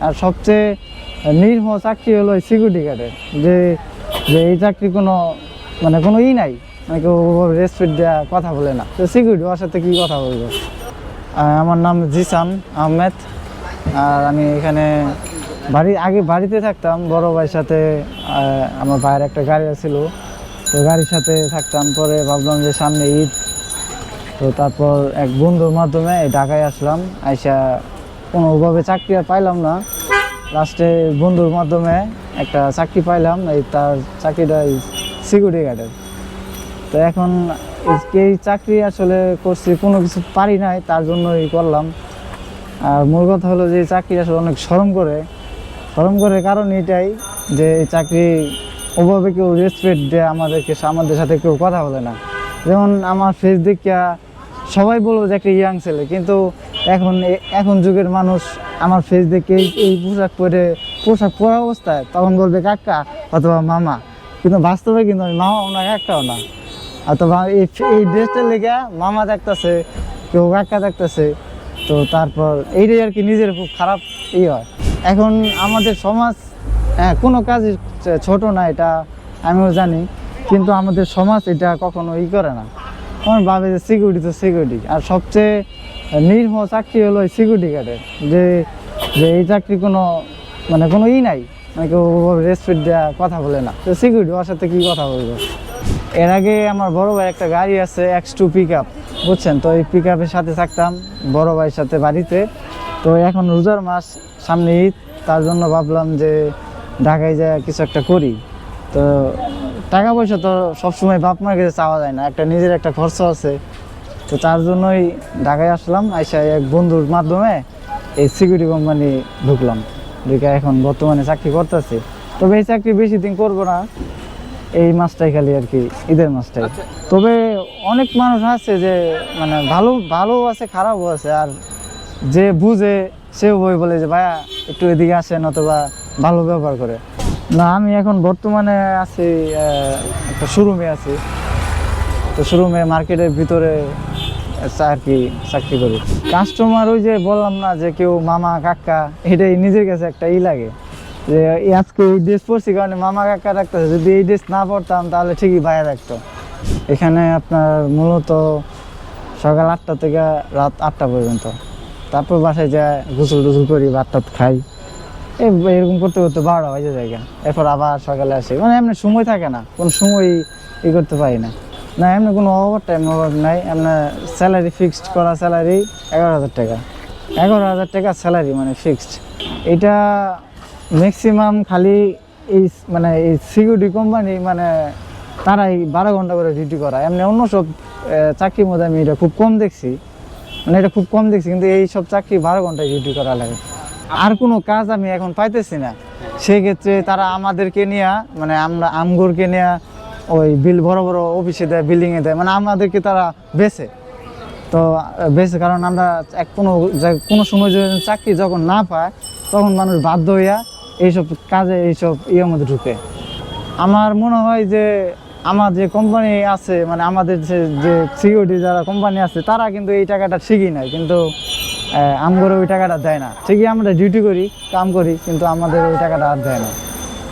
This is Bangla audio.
আর সবচেয়ে নির্মহ চাকরি হলো সিকিউরিটি গার্ডের, যে যে এই চাকরি কোনো মানে কোনো নাই, মানে কেউ রেসপেক্ট দেওয়া কথা বলে না। তো সিকিউরিটি ওর সাথে কী কথা বলবো। আমার নাম জিসান আহমেদ, আর আমি এখানে আগে বাড়িতে থাকতাম বড় ভাইয়ের সাথে। আমার ভাইয়ের একটা গাড়ি ছিল, তো গাড়ির সাথে থাকতাম। পরে ভাবলাম যে সামনে ঈদ, তো তারপর এক বন্ধুর মাধ্যমে ঢাকায় আসলাম। আইসা কোনোভাবে চাকরি আর পাইলাম না, লাস্টে বন্ধুর মাধ্যমে একটা চাকরি পাইলাম। এই তার চাকরিটা সিকিউরিটি গার্ডের। তো এখন এই চাকরি আসলে করছি, কোনো কিছু পারি নাই, তার জন্যই করলাম। আর মূল কথা হলো যে এই চাকরি আসলে অনেক শরম করে কারণ এটাই যে এই চাকরি ওভাবে কেউ রেসপেক্ট দেয় আমাদের সাথে কেউ কথা বলে না। যেমন আমার ফেস দেখিয়া সবাই বলবো যে একটা ইয়াং ছেলে, কিন্তু এখন যুগের মানুষ আমার ফেস দেখে এই পোশাক পরা অবস্থায় তখন বলবে কাকা অথবা মামা, কিন্তু বাস্তবে কিন্তু আমি মামা না কাকাও না। অথবা এই ড্রেসটা লেগে মামা দেখতেছে, কেউ কাকা দেখতেছে। তো তারপর এইটাই আর কি নিজের খুব খারাপ হয়। এখন আমাদের সমাজ কোনো কাজ ছোট না, এটা আমিও জানি, কিন্তু আমাদের সমাজ এটা কখনো করে না। আমার ভাবে যে সিকিউরিটি তো সিকিউরিটি, আর সবচেয়ে নির্মহ চাকরি হলো সিকিউরিটি গার্ডের, যে এই চাকরি কোনো মানে কোনো নাই, মানে কেউ রেসপেক্ট দেওয়া কথা বলে না। তো সিকিউরিটি ওর সাথে কী কথা বলবো। এর আগে আমার বড় ভাই একটা গাড়ি আছে X2 পিক আপ, বুঝছেন? তো এই পিক আপের সাথে থাকতাম বড় ভাইয়ের সাথে বাড়িতে। তো এখন রোজার মাস, সামনে ঈদ, তার জন্য ভাবলাম যে ঢাকায় যায় কিছু একটা করি। তো টাকা পয়সা তো সবসময় বাপ মার কাছে চাওয়া যায় না, একটা নিজের একটা খরচ আছে। তো তার জন্যই ঢাকায় আসলাম। আইসা এক বন্ধুর মাধ্যমে এই সিকিউরিটি কোম্পানি ঢুকলাম, ঢুকে এখন বর্তমানে চাকরি করতেছি। তবে এই চাকরি বেশি দিন করবো না, এই মাসটাই খালি আর কি, ঈদের মাসটাই। তবে অনেক মানুষ আছে যে মানে ভালো আছে, খারাপও আছে। আর যে বুঝে সেও বলে যে ভাইয়া একটু এদিকে আসেন, অথবা ভালো ব্যবহার করে। না, আমি এখন বর্তমানে আছি একটা শোরুমে আছি। তো শোরুমে মার্কেটের ভিতরে আর কি চাকরি করি। কাস্টমার ওই যে বললাম না যে কেউ মামা কাকা, এটাই নিজের কাছে একটা লাগে যে আজকে এই ড্রেস পরছি কারণে মামা কাকা রাখতেছে। যদি এই ড্রেস না পরতাম তাহলে ঠিকই ভাইয়া রাখতো। এখানে আপনার মূলত সকাল 8টা থেকে রাত 8টা পর্যন্ত। তারপর বাসায় যায় গোসল টোসল করি, ভাত টাত খাই, এরকম করতে করতে 12টা বাজে জায়গা। এরপর আবার সকালে আসি, মানে এমনি সময় থাকে না, কোনো সময় করতে পারি না। এমনি কোনো ওভার টাইম নাই। আপনার স্যালারি ফিক্সড করা, স্যালারি 11,000 টাকা, 11,000 টাকা স্যালারি মানে ফিক্সড। এটা ম্যাক্সিমাম খালি এই মানে এই সিকিউরিটি কোম্পানি, মানে তারাই 12 ঘন্টা করে ডিউটি করা। এমনি অন্য সব চাকরির মধ্যে আমি এটা খুব কম দেখছি, কিন্তু এই সব চাকরি 12 ঘন্টায় ডিউটি করা লাগে। আর কোনো কাজ আমি এখন পাইতেছি না, সেক্ষেত্রে তারা আমাদেরকে নিয়ে, মানে আমগরকে নিয়ে ওই বড় বড় অফিসে দেয়, বিল্ডিংয়ে দেয়, মানে আমাদেরকে তারা বেচে। তো বেচে কারণ আমরা কোনো সময় যদি চাকরি যখন না পায়, তখন মানুষ বাধ্য হইয়া এইসব কাজে, এইসব মধ্যে ঢুকে। আমার মনে হয় যে আমার যে কোম্পানি আছে, মানে আমাদের যে সিকিউরিটি যারা কোম্পানি আছে, তারা কিন্তু এই টাকাটা ঠিকই নেয়, কিন্তু আমগরে ওই টাকাটা দেয় না। ঠিকই আমরা ডিউটি করি, কাম করি, কিন্তু আমাদের ওই টাকাটা আর দেয় না।